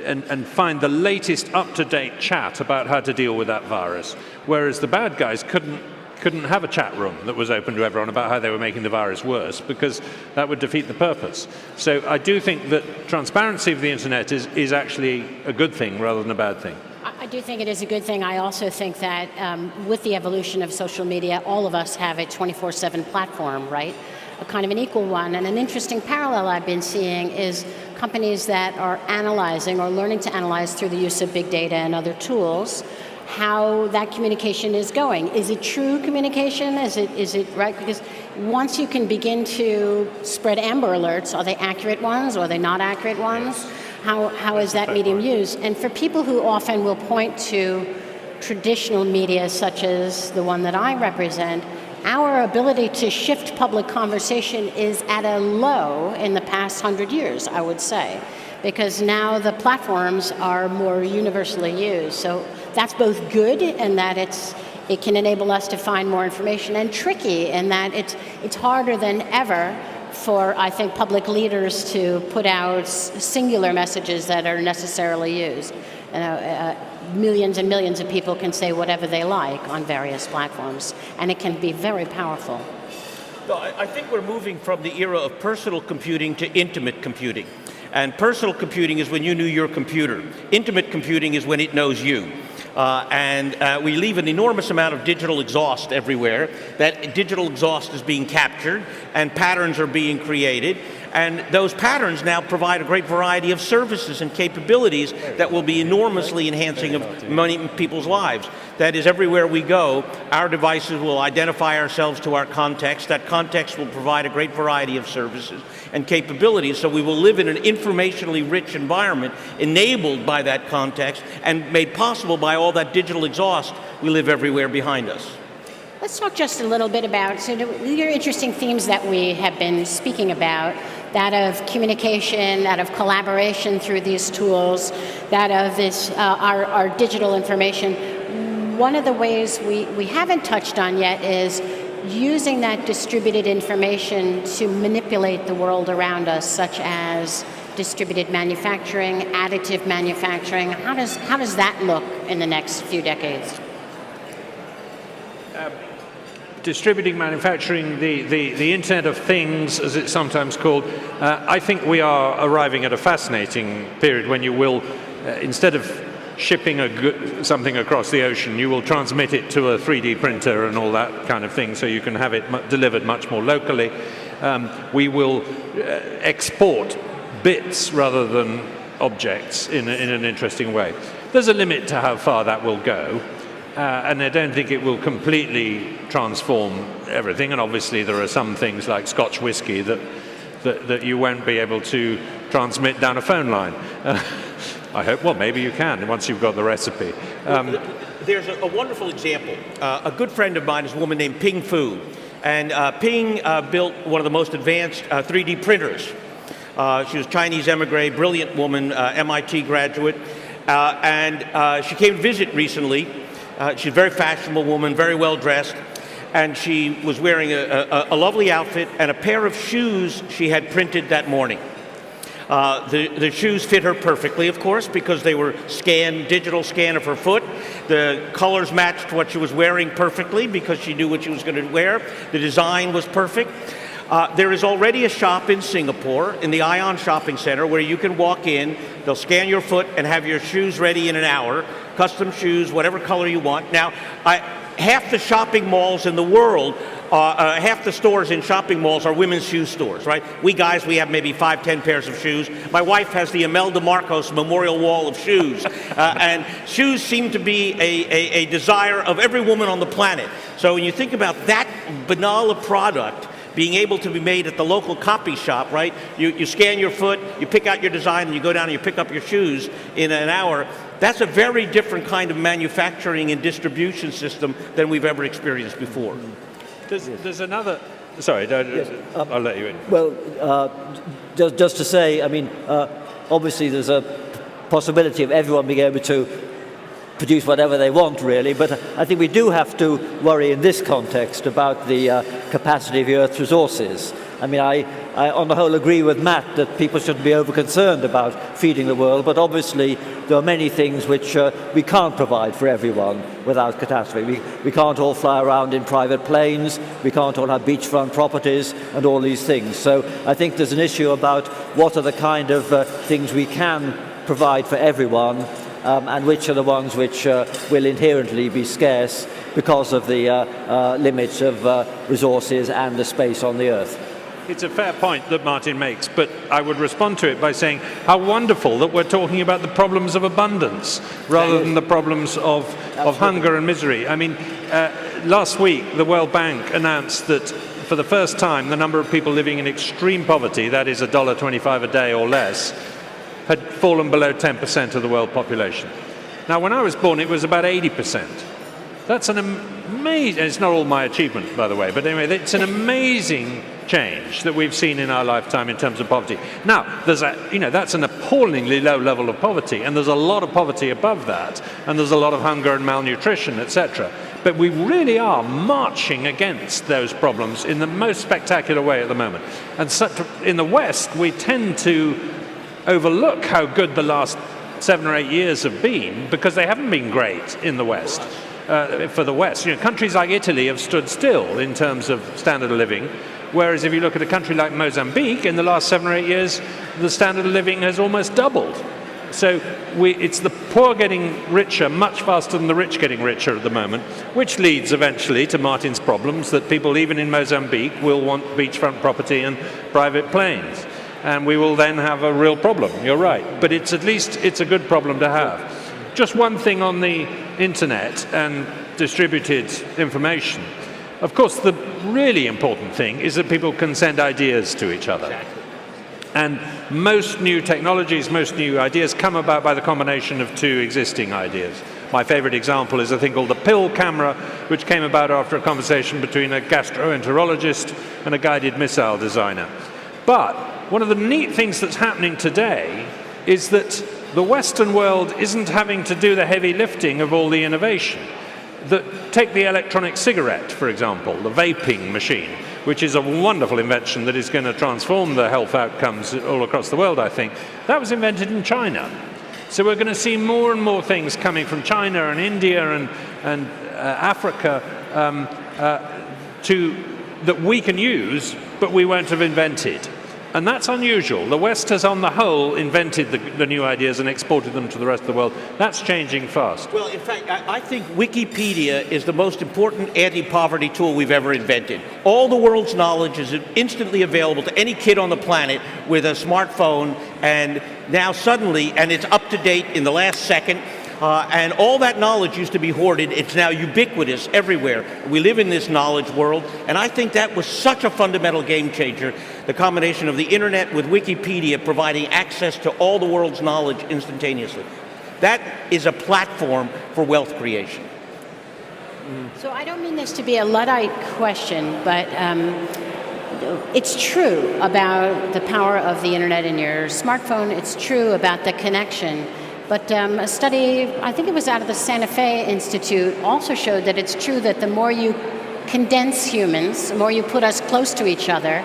and find the latest up-to-date chat about how to deal with that virus, whereas the bad guys couldn't have a chat room that was open to everyone about how they were making the virus worse, because that would defeat the purpose. So I do think that transparency of the internet is actually a good thing rather than a bad thing. I do think it is a good thing. I also think that with the evolution of social media, all of us have a 24/7 platform, right? A kind of an equal one. And an interesting parallel I've been seeing is companies that are analyzing or learning to analyze through the use of big data and other tools how that communication is going. Is it true communication? Is it right? Because once you can begin to spread Amber Alerts, are they accurate ones? Or are they not accurate ones? How is that medium used? And for people who often will point to traditional media such as the one that I represent, our ability to shift public conversation is at a low in the past 100 years, I would say, because now the platforms are more universally used. So that's both good in that it can enable us to find more information, and tricky in that it's harder than ever for, I think, public leaders to put out singular messages that are necessarily used. Millions and millions of people can say whatever they like on various platforms, and it can be very powerful. No, I think we're moving from the era of personal computing to intimate computing. And personal computing is when you knew your computer. Intimate computing is when it knows you. We leave an enormous amount of digital exhaust everywhere. That digital exhaust is being captured, and patterns are being created. And those patterns now provide a great variety of services and capabilities that will be enormously enhancing of many people's lives. That is, everywhere we go, our devices will identify ourselves to our context. That context will provide a great variety of services and capabilities, so we will live in an informationally rich environment enabled by that context and made possible by all that digital exhaust we live everywhere behind us. Let's talk just a little bit about, so these are interesting themes that we have been speaking about, that of communication, that of collaboration through these tools, that of this our digital information. One of the ways we haven't touched on yet is using that distributed information to manipulate the world around us, such as distributed manufacturing, additive manufacturing. How does that look in the next few decades? Distributing manufacturing, the Internet of Things, as it's sometimes called, I think we are arriving at a fascinating period when you will, instead of shipping something across the ocean, you will transmit it to a 3D printer and all that kind of thing, so you can have it delivered much more locally. We will export bits rather than objects in an interesting way. There's a limit to how far that will go. And I don't think it will completely transform everything. And obviously there are some things like Scotch whiskey that you won't be able to transmit down a phone line. I hope, well, maybe you can once you've got the recipe. There's a wonderful example. A good friend of mine is a woman named Ping Fu. And Ping built one of the most advanced 3D printers. She was Chinese emigre, brilliant woman, MIT graduate, and she came to visit recently. She's a very fashionable woman, very well dressed, and she was wearing a lovely outfit and a pair of shoes she had printed that morning. The shoes fit her perfectly, of course, because they were digital scan of her foot. The colors matched what she was wearing perfectly because she knew what she was going to wear. The design was perfect. There is already a shop in Singapore, in the Ion Shopping Center, where you can walk in, they'll scan your foot and have your shoes ready in an hour, custom shoes, whatever color you want. Now, half the shopping malls in the world, half the stores in shopping malls are women's shoe stores, right? We guys, we have maybe 5-10 pairs of shoes. My wife has the Imelda Marcos Memorial Wall of shoes. And shoes seem to be a desire of every woman on the planet. So when you think about that banal product being able to be made at the local copy shop, right? You scan your foot, you pick out your design, and you go down and you pick up your shoes in an hour. That's a very different kind of manufacturing and distribution system than we've ever experienced before. There's another... Sorry, I'll let you in. Well, just to say, I mean, obviously there's a possibility of everyone being able to produce whatever they want, really, but I think we do have to worry in this context about the capacity of the Earth's resources. I mean, I on the whole agree with Matt that people shouldn't be over-concerned about feeding the world, but obviously there are many things which we can't provide for everyone without catastrophe. We can't all fly around in private planes, we can't all have beachfront properties and all these things. So I think there's an issue about what are the kind of things we can provide for everyone, and which are the ones which will inherently be scarce because of the limits of resources and the space on the Earth. It's a fair point that Martin makes, but I would respond to it by saying how wonderful that we're talking about the problems of abundance rather than the problems of hunger and misery. I mean, last week the World Bank announced that for the first time the number of people living in extreme poverty, that is $1.25 a day or less, had fallen below 10% of the world population. Now, when I was born, it was about 80%. That's an amazing, it's not all my achievement, by the way, but anyway, it's an amazing change that we've seen in our lifetime in terms of poverty. Now, that's an appallingly low level of poverty, and there's a lot of poverty above that, and there's a lot of hunger and malnutrition, etc. But we really are marching against those problems in the most spectacular way at the moment. And in the West, we tend to overlook how good the last 7 or 8 years have been, because they haven't been great in the West. For the West, countries like Italy have stood still in terms of standard of living, whereas if you look at a country like Mozambique, in the last 7 or 8 years, the standard of living has almost doubled. So it's the poor getting richer much faster than the rich getting richer at the moment, which leads eventually to Martin's problems that people even in Mozambique will want beachfront property and private planes. And we will then have a real problem, you're right. But at least it's a good problem to have. Just one thing on the internet and distributed information. Of course, the really important thing is that people can send ideas to each other. And most new technologies, most new ideas come about by the combination of two existing ideas. My favorite example is a thing called the pill camera, which came about after a conversation between a gastroenterologist and a guided missile designer. But one of the neat things that's happening today is that the Western world isn't having to do the heavy lifting of all the innovation. Take the electronic cigarette, for example, the vaping machine, which is a wonderful invention that is going to transform the health outcomes all across the world, I think. That was invented in China. So we're going to see more and more things coming from China and India and Africa that we can use, but we won't have invented. And that's unusual. The West has, on the whole, invented the new ideas and exported them to the rest of the world. That's changing fast. Well, in fact, I think Wikipedia is the most important anti-poverty tool we've ever invented. All the world's knowledge is instantly available to any kid on the planet with a smartphone, and now suddenly, and it's up to date in the last second, and all that knowledge used to be hoarded. It's now ubiquitous everywhere. We live in this knowledge world, and I think that was such a fundamental game changer, the combination of the internet with Wikipedia providing access to all the world's knowledge instantaneously. That is a platform for wealth creation. So I don't mean this to be a Luddite question, but it's true about the power of the internet in your smartphone. It's true about the connection. But a study, I think it was out of the Santa Fe Institute, also showed that it's true that the more you condense humans, the more you put us close to each other,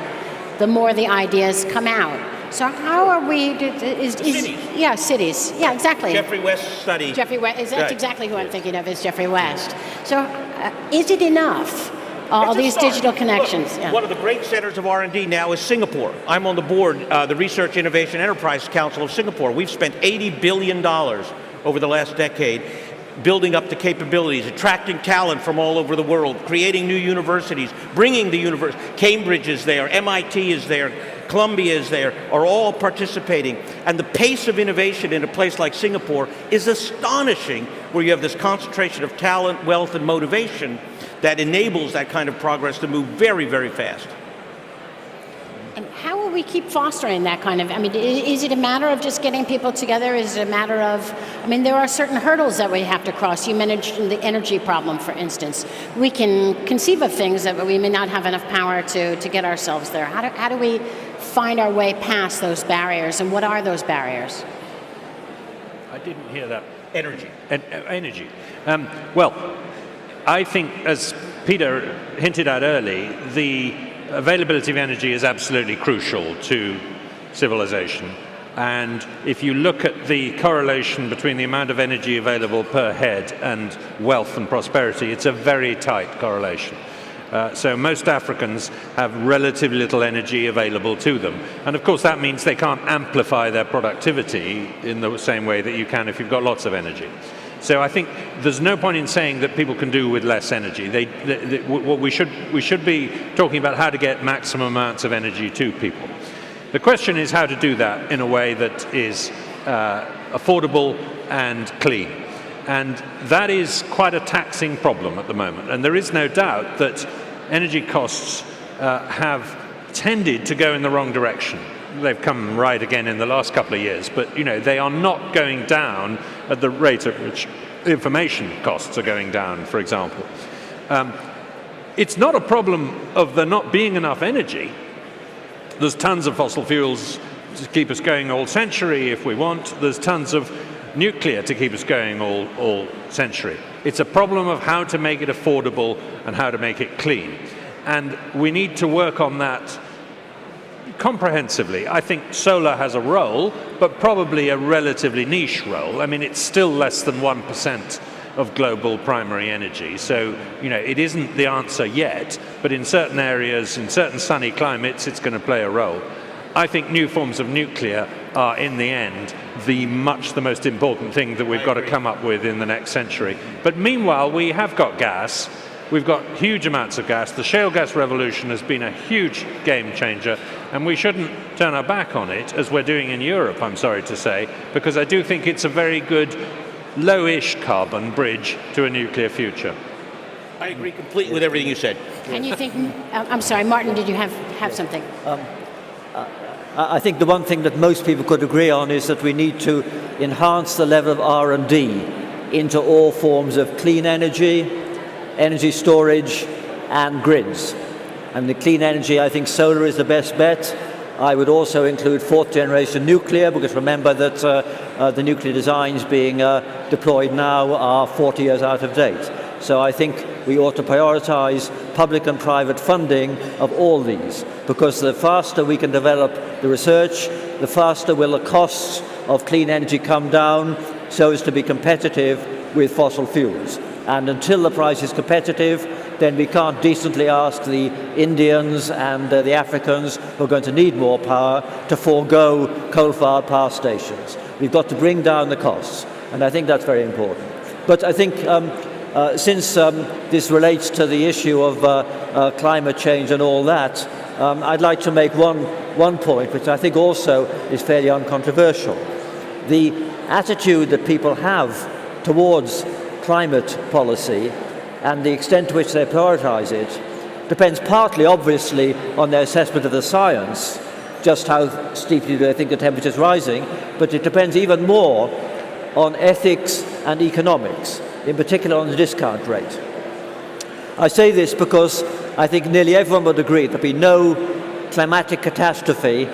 the more the ideas come out. So how are we? Cities. Yeah, cities. Yeah, exactly. Jeffrey West's study. Jeffrey West. That's Right. exactly who I'm thinking of. Is Jeffrey West. So, is it enough? All these digital connections. Look, yeah. One of the great centers of R&D now is Singapore. I'm on the board, the Research Innovation Enterprise Council of Singapore. We've spent $80 billion over the last decade building up the capabilities, attracting talent from all over the world, creating new universities, bringing the university. Cambridge is there, MIT is there, Columbia is there, are all participating. And the pace of innovation in a place like Singapore is astonishing, where you have this concentration of talent, wealth, and motivation that enables that kind of progress to move very, very fast. And how will we keep fostering that kind of, I mean, is it a matter of just getting people together? Is it a matter of, I mean, there are certain hurdles that we have to cross. You mentioned the energy problem, for instance. We can conceive of things that we may not have enough power to get ourselves there. How do we find our way past those barriers, and what are those barriers? I didn't hear that. Energy. Energy. Well, I think, as Peter hinted at early, the availability of energy is absolutely crucial to civilization. And if you look at the correlation between the amount of energy available per head and wealth and prosperity, it's a very tight correlation. So most Africans have relatively little energy available to them. And of course that means they can't amplify their productivity in the same way that you can if you've got lots of energy. So I think there's no point in saying that people can do with less energy. What we should be talking about how to get maximum amounts of energy to people. The question is how to do that in a way that is affordable and clean. And that is quite a taxing problem at the moment. And there is no doubt that energy costs have tended to go in the wrong direction. They've come right again in the last couple of years, but they are not going down at the rate at which information costs are going down, for example. It's not a problem of there not being enough energy. There's tons of fossil fuels to keep us going all century if we want. There's tons of nuclear to keep us going all century. It's a problem of how to make it affordable and how to make it clean. And we need to work on that comprehensively. I think solar has a role, but probably a relatively niche role. I mean, it's still less than 1% of global primary energy. So, it isn't the answer yet, but in certain areas, in certain sunny climates, it's going to play a role. I think new forms of nuclear are, in the end, the most important thing that we've got to come up with in the next century. But meanwhile, we have got gas. We've got huge amounts of gas. The shale gas revolution has been a huge game changer, and we shouldn't turn our back on it, as we're doing in Europe, I'm sorry to say, because I do think it's a very good low-ish carbon bridge to a nuclear future. I agree completely with everything you said. And you think, I'm sorry, Martin, did you have something? I think the one thing that most people could agree on is that we need to enhance the level of R&D into all forms of clean energy, energy storage, and grids. And the clean energy, I think solar is the best bet. I would also include fourth generation nuclear, because remember that the nuclear designs being deployed now are 40 years out of date. So I think we ought to prioritize public and private funding of all these, because the faster we can develop the research, the faster will the costs of clean energy come down so as to be competitive with fossil fuels. And until the price is competitive, then we can't decently ask the Indians and the Africans who are going to need more power to forego coal-fired power stations. We've got to bring down the costs, and I think that's very important. But I think since this relates to the issue of climate change and all that, I'd like to make one point, which I think also is fairly uncontroversial. The attitude that people have towards climate policy and the extent to which they prioritize it depends partly, obviously, on their assessment of the science, just how steeply they think the temperature is rising, but it depends even more on ethics and economics, in particular on the discount rate. I say this because I think nearly everyone would agree there'd be no climatic catastrophe,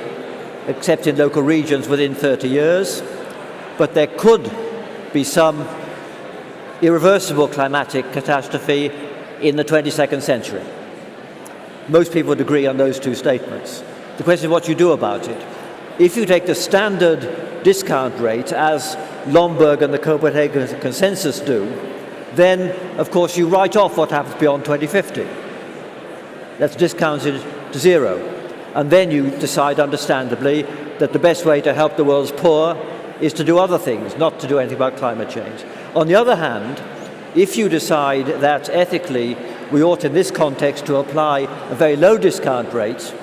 except in local regions, within 30 years. But there could be some irreversible climatic catastrophe in the 22nd century. Most people would agree on those two statements. The question is what you do about it. If you take the standard discount rate, as Lomborg and the Copenhagen Consensus do, then, of course, you write off what happens beyond 2050. That's discounted to zero. And then you decide, understandably, that the best way to help the world's poor is to do other things, not to do anything about climate change. On the other hand, if you decide that ethically we ought in this context to apply a very low discount rate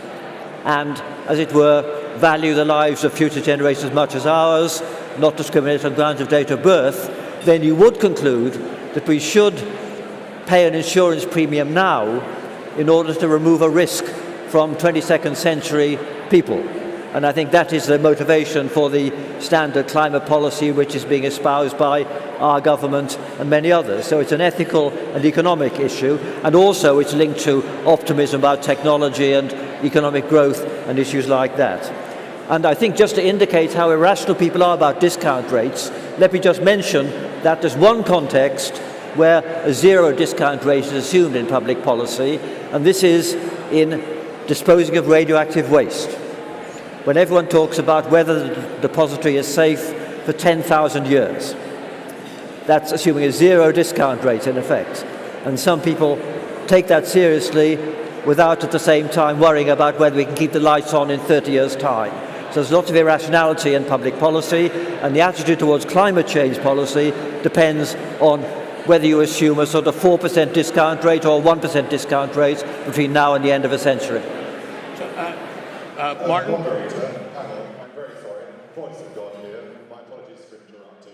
and, as it were, value the lives of future generations as much as ours, not discriminate on grounds of date of birth, then you would conclude that we should pay an insurance premium now in order to remove a risk from 22nd century people. And I think that is the motivation for the standard climate policy which is being espoused by our government and many others. So it's an ethical and economic issue, and also it's linked to optimism about technology and economic growth and issues like that. And I think just to indicate how irrational people are about discount rates, let me just mention that there's one context where a zero discount rate is assumed in public policy, and this is in disposing of radioactive waste. When everyone talks about whether the depository is safe for 10,000 years. That's assuming a zero discount rate in effect. And some people take that seriously without at the same time worrying about whether we can keep the lights on in 30 years' time. So there's lots of irrationality in public policy, and the attitude towards climate change policy depends on whether you assume a sort of 4% discount rate or 1% discount rate between now and the end of a century. Martin? I'm very sorry. Voice of God here. My apologies for interrupting.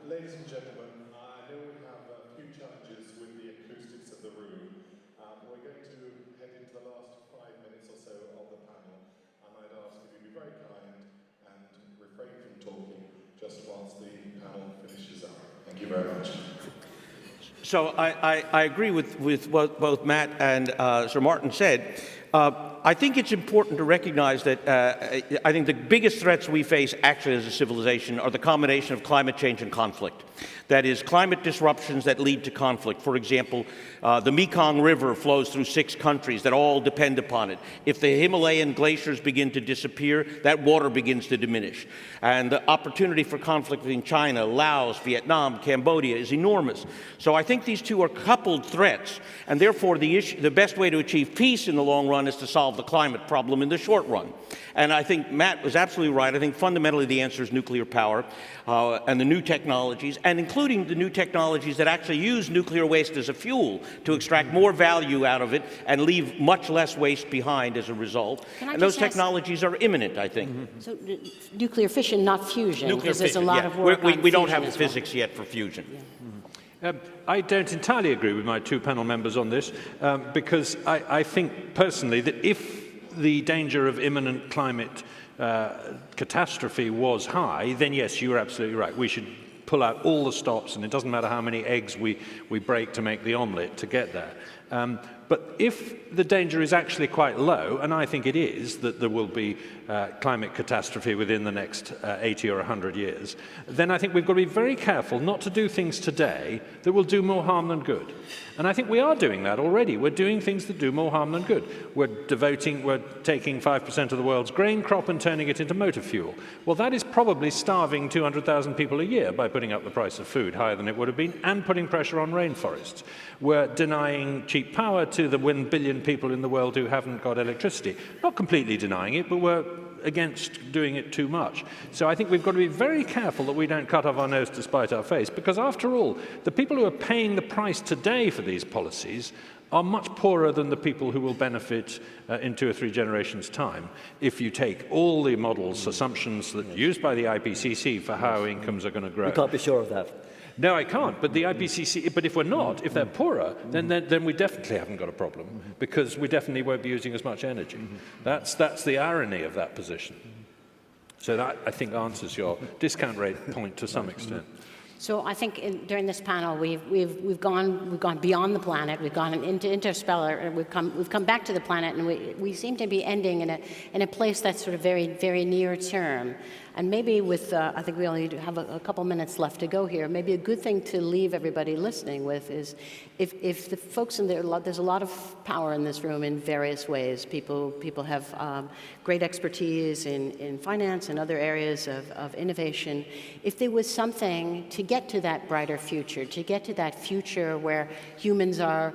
Ladies and gentlemen, I know we have a few challenges with the acoustics of the room. We're going to head into the last 5 minutes or so of the panel, and I'd ask if you'd be very kind and refrain from talking just whilst the panel finishes up. Thank you very much. So I agree with what both Matt and Sir Martin said. I think it's important to recognize that I think the biggest threats we face actually as a civilization are the combination of climate change and conflict. That is, climate disruptions that lead to conflict. For example, the Mekong River flows through 6 countries that all depend upon it. If the Himalayan glaciers begin to disappear, that water begins to diminish. And the opportunity for conflict between China, Laos, Vietnam, Cambodia is enormous. So I think these two are coupled threats, and therefore the best way to achieve peace in the long run is to solve the climate problem in the short run. And I think Matt was absolutely right. I think fundamentally the answer is nuclear power and the new technologies, and including the new technologies that actually use nuclear waste as a fuel to extract more value out of it and leave much less waste behind as a result. And those technologies are imminent, I think. Mm-hmm. So nuclear fission, not fusion, nuclear because fission, there's a lot of work we don't fusion have the physics yet for fusion. Yeah. I don't entirely agree with my two panel members on this, because I think personally that if the danger of imminent climate catastrophe was high, then yes, you're absolutely right. We should pull out all the stops, and it doesn't matter how many eggs we break to make the omelette to get there. But if the danger is actually quite low, and I think it is, that there will be climate catastrophe within the next 80 or 100 years, then I think we've got to be very careful not to do things today that will do more harm than good. And I think we are doing that already. We're doing things that do more harm than good. We're taking 5% of the world's grain crop and turning it into motor fuel. Well, that is probably starving 200,000 people a year by putting up the price of food higher than it would have been and putting pressure on rainforests. We're denying cheap power to the 1 billion people in the world who haven't got electricity. Not completely denying it, but we're against doing it too much. So I think we've got to be very careful that we don't cut off our nose to spite our face, because after all, the people who are paying the price today for these policies are much poorer than the people who will benefit in 2 or 3 generations' time if you take all the models, assumptions that are used by the IPCC for how incomes are going to grow. You can't be sure of that. No, I can't. But the IPCC, but if we're not, if they're poorer, then we definitely haven't got a problem, because we definitely won't be using as much energy. That's the irony of that position. So that, I think, answers your discount rate point to some extent. So I think during this panel, we've gone beyond the planet. We've gone into interstellar. We've come back to the planet, and we seem to be ending in a place that's sort of very, very near term. And maybe with, I think we only have a couple minutes left to go here, maybe a good thing to leave everybody listening with is if the folks in there, there's a lot of power in this room in various ways. People have great expertise in finance and other areas of innovation. If there was something to get to that brighter future, to get to that future where humans are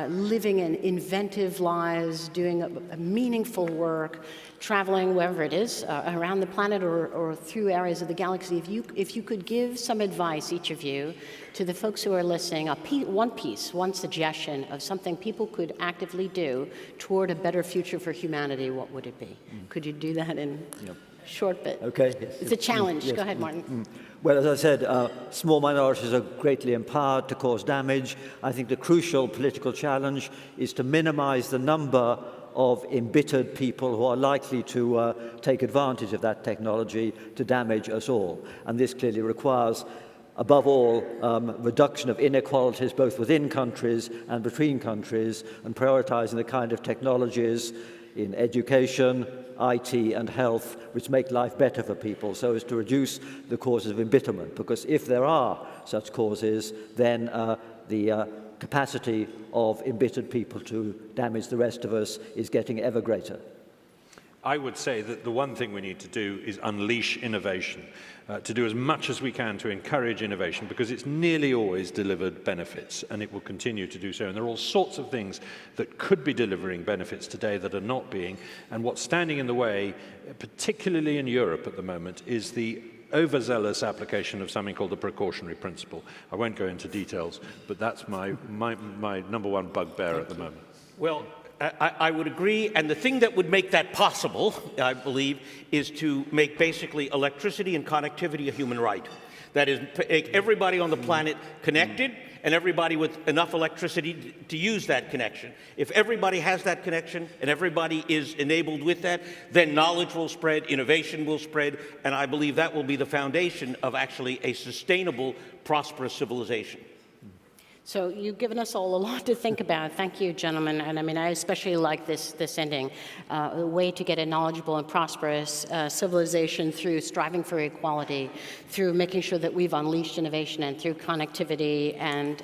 living in inventive lives, doing a meaningful work, traveling wherever it is, around the planet or through areas of the galaxy, if you could give some advice, each of you, to the folks who are listening, one suggestion of something people could actively do toward a better future for humanity, what would it be? Could you do that in a short bit? Okay. Yes, it's a challenge. Yes. Go ahead, Martin. Well, as I said, small minorities are greatly empowered to cause damage. I think the crucial political challenge is to minimize the number of embittered people who are likely to take advantage of that technology to damage us all. And this clearly requires, above all, reduction of inequalities both within countries and between countries, and prioritizing the kind of technologies in education, IT and health, which make life better for people, so as to reduce the causes of embitterment. Because if there are such causes, then the capacity of embittered people to damage the rest of us is getting ever greater. I would say that the one thing we need to do is unleash innovation, to do as much as we can to encourage innovation, because it's nearly always delivered benefits, and it will continue to do so. And there are all sorts of things that could be delivering benefits today that are not being, and what's standing in the way, particularly in Europe at the moment, is the overzealous application of something called the precautionary principle. I won't go into details, but that's my number one bugbear at the moment. Well, I would agree, and the thing that would make that possible, I believe, is to make basically electricity and connectivity a human right. That is, make everybody on the planet connected, and everybody with enough electricity to use that connection. If everybody has that connection, and everybody is enabled with that, then knowledge will spread, innovation will spread, and I believe that will be the foundation of actually a sustainable, prosperous civilization. So you've given us all a lot to think about. Thank you, gentlemen. And I mean, I especially like this ending. A way to get a knowledgeable and prosperous civilization through striving for equality, through making sure that we've unleashed innovation, and through connectivity and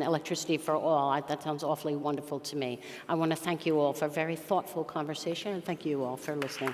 electricity for all. That sounds awfully wonderful to me. I want to thank you all for a very thoughtful conversation, and thank you all for listening.